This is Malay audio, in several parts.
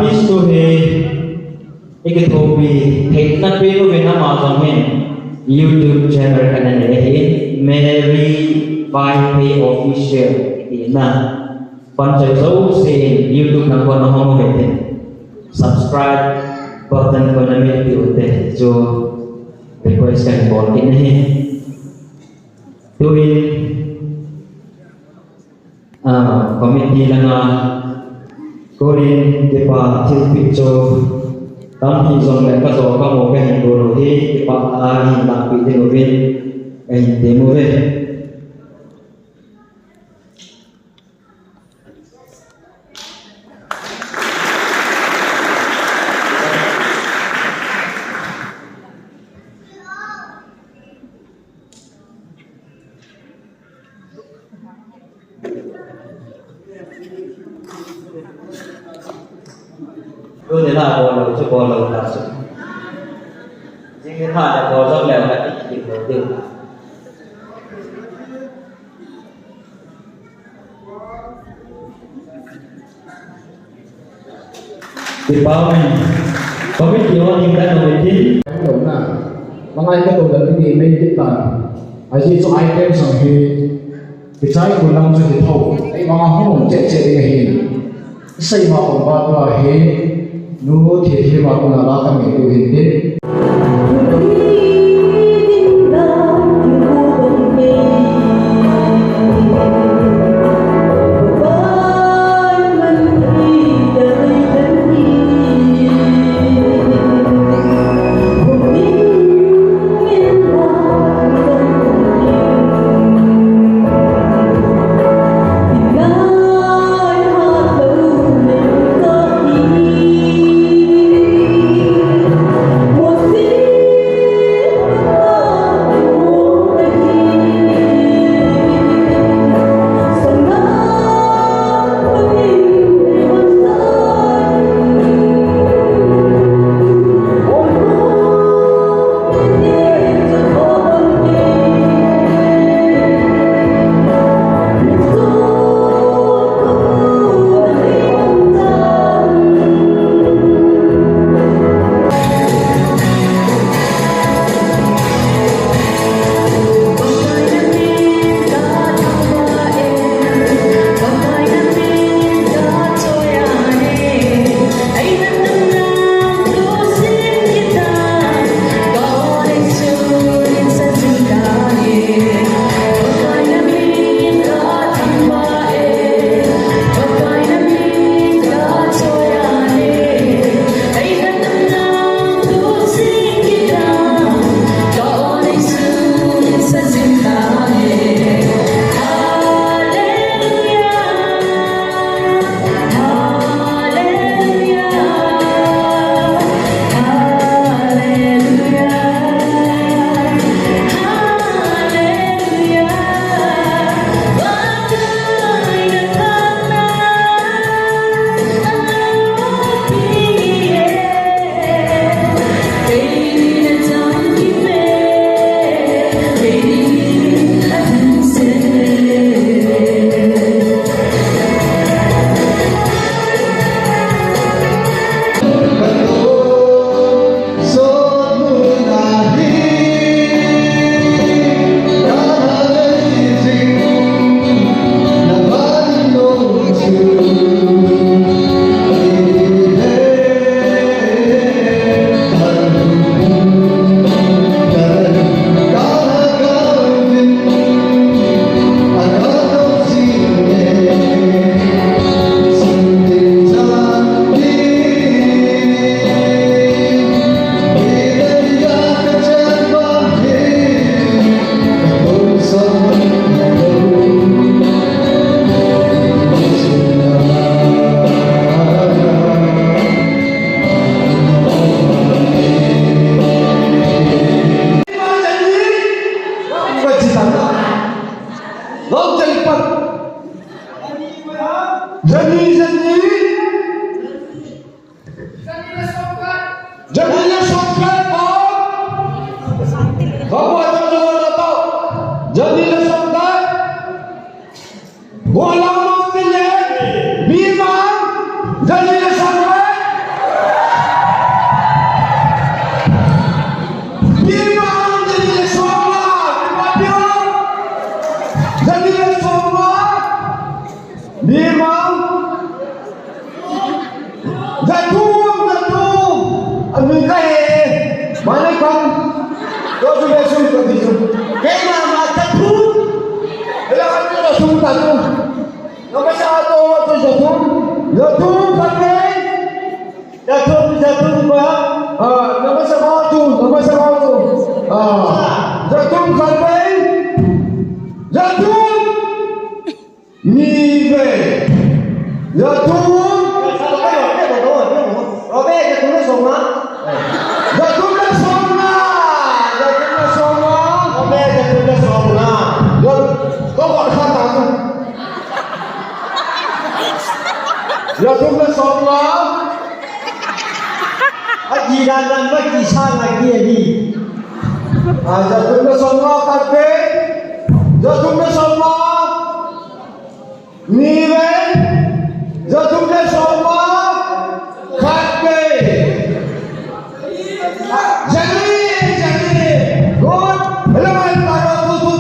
artist tu he एक तो भी इतना भी तो बिना मालूम है YouTube channel का नाम है Mary Pai Official ये ना 500 से YouTube ना कोई ना हो गए subscribe button को ना मिलती होते हैं जो देखो इसका इम्पोर्टेंट है तो ये committee langa Korean ke pa thil piccho tam hi zong le ka zo ka mo ke hin ro hi ke pa a hin la pi de no ven ai de mo ve tôi thấy là bò lầu là sự nhưng cái thả là bò rong lèo là ít chịu đầu tư thì bao mình có biết nhiều nhưng đã nói chín đúng là bằng ai cái đồ đần cái gì bên tiếp tận ở chỉ cho ai tem sang thì cái trái của năm cho thì thầu ấy mà không chết chết cái gì xây mà ông ba tua hết nu thiệt mà cũng là ba cái người hiện đến Ami kaya mana kan? Kau sudah suruh itu. Kena mata tu. Kalau kau sudah suruh tu, nama satu waktu jatuh, jatuh sampai, jatuh apa? Nama satu, jatuh sampai, jatuh, nive, jatuh. Jatuh ke Allah. Haji dan bagi sang lagi ni. Jatuh ke Allah kate. Jatuh ke Allah. Ni ben. Jatuh ke Allah kate. Jadi. Good. Hello, taruh tu tu.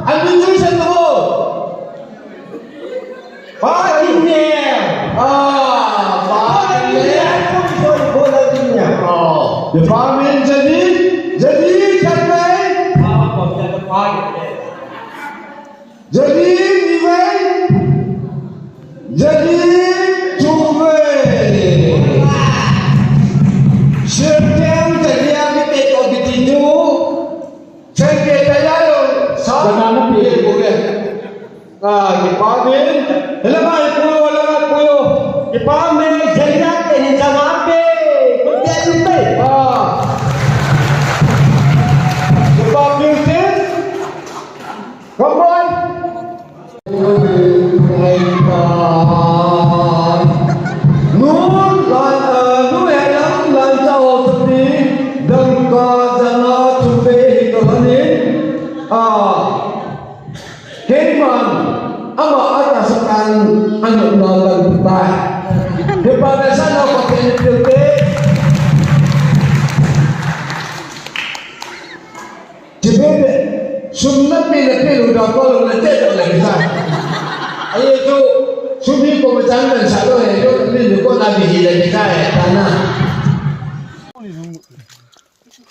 Ambil tulisan tu. Ini. Department jadi sampai jadi nilai jadi cuba setiap jadi yang kita begitu saya lalu sama pilih boleh department lemah puyo department jadi yang sama apa Come on. Nur yang lancar seperti dengka jangan cuba ini. Keman, ama atas akan anak nonton kita. Daripada sana pakai filter. Jebede sunat pilih udah kalau lecet lagi sah. Ayo tu sumi ko bercanda satu itu ni ko nabi hilang kita tanah.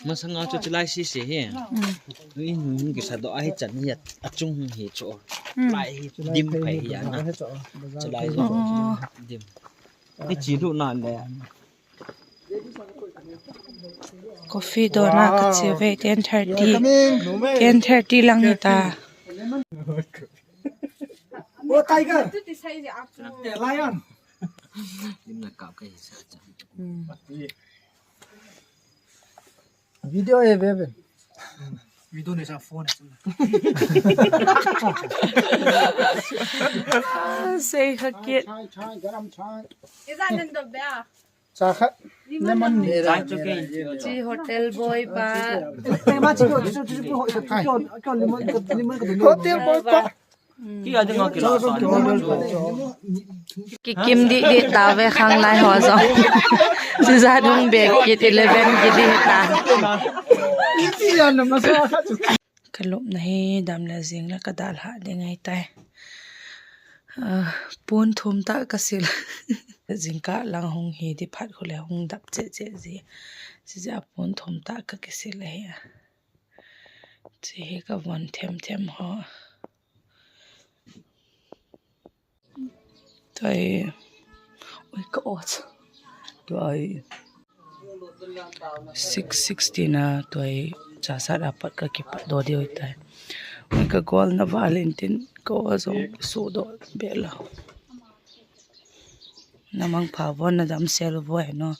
Masa ngau tu lai si si he. Ni nun ke sa do ai chan ni achung he cho. Lai dim pai ya na. Chalai dim. Ni chi lu na le. Coffee dona kachive 10:30 lang ita. Oh, tiger. Lion. Dim na ka kai sa cha. Video bebe. Video ni sa phone. Say hakit. Is that in the bear? Saka lemon ni. Ji hotel boy pa. Hotel boy pa. Ki ada ngau ke la sa. Kikim di tawe khang lai ho zo. Suza dung bag kit 11 ki di ta. Iti yan na masaka. Kalop na he dam la jing la kadal ha de ngai tai. Pun thum ta kasil. Jingka lang hong hi di phat khule hong dap che che ji. Ji pun thum ta ka kasil he. Ji ka one them ho. Tôi ôi có ớt tôi 6:60 na tôi trả sát apat ka kipat do di hoitai oi ka gol na valentine ko azong sudo bela namang phavon na dam sel voi no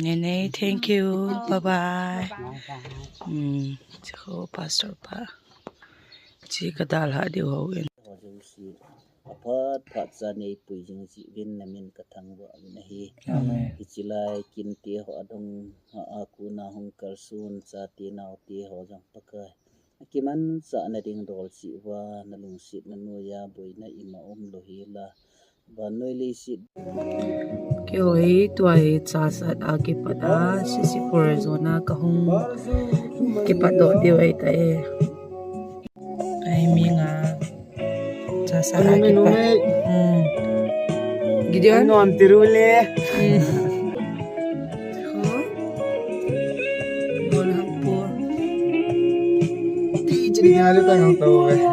nene thank you bye bye chho pastor pa chi ka dal ha di ho Apat phat zanei puijing ji win namin kathangwa nahi ichilai kinti ho adong aku na hong karsun cha ti naw ti ho jang pakai kiman cha na ding dol chi wa na lung sit na no ya boina ima lohi la ba noi le sit kyo hi tuai cha sat age pada sisi pur zona ka hong ke pado di wai ta e ai mi nga cha sa age pa Gideon No am tirule. Tinggal ito ng tao eh.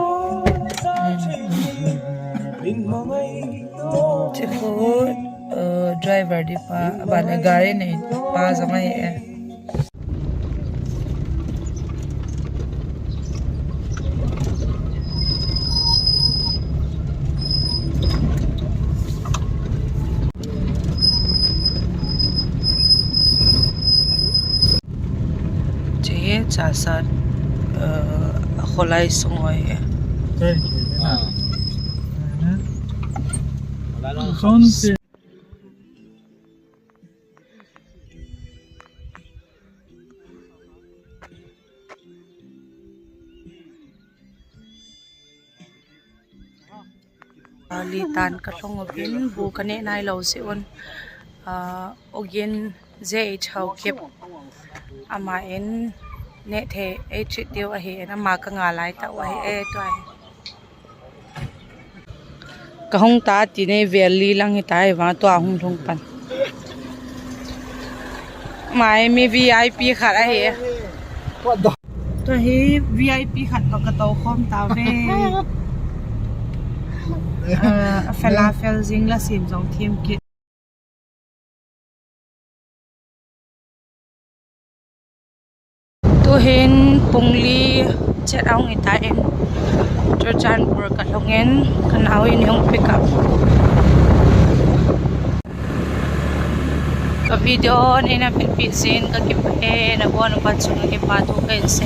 Tipo driver di pa bala gari na pa sa may Jasad Kholai Songoy Sonse. litan katong ogin bu kane nai lo si on ogin zh hau kep ama en ne the e chit dio a he na ma ka nga lai ta wa e to ai ka hong ta ti ne valley lang hi tai wa to hong thong pan mai mi vip khat a he to he vip khat to ka to khom ta ve falafel zing la sim jong thim kit to hen pungli chet aung ita en Churchanpur kalongen kanawin yung pick up ka video ni na pitsin ka kipahe na buwan ng patsong na kipatu kayo sa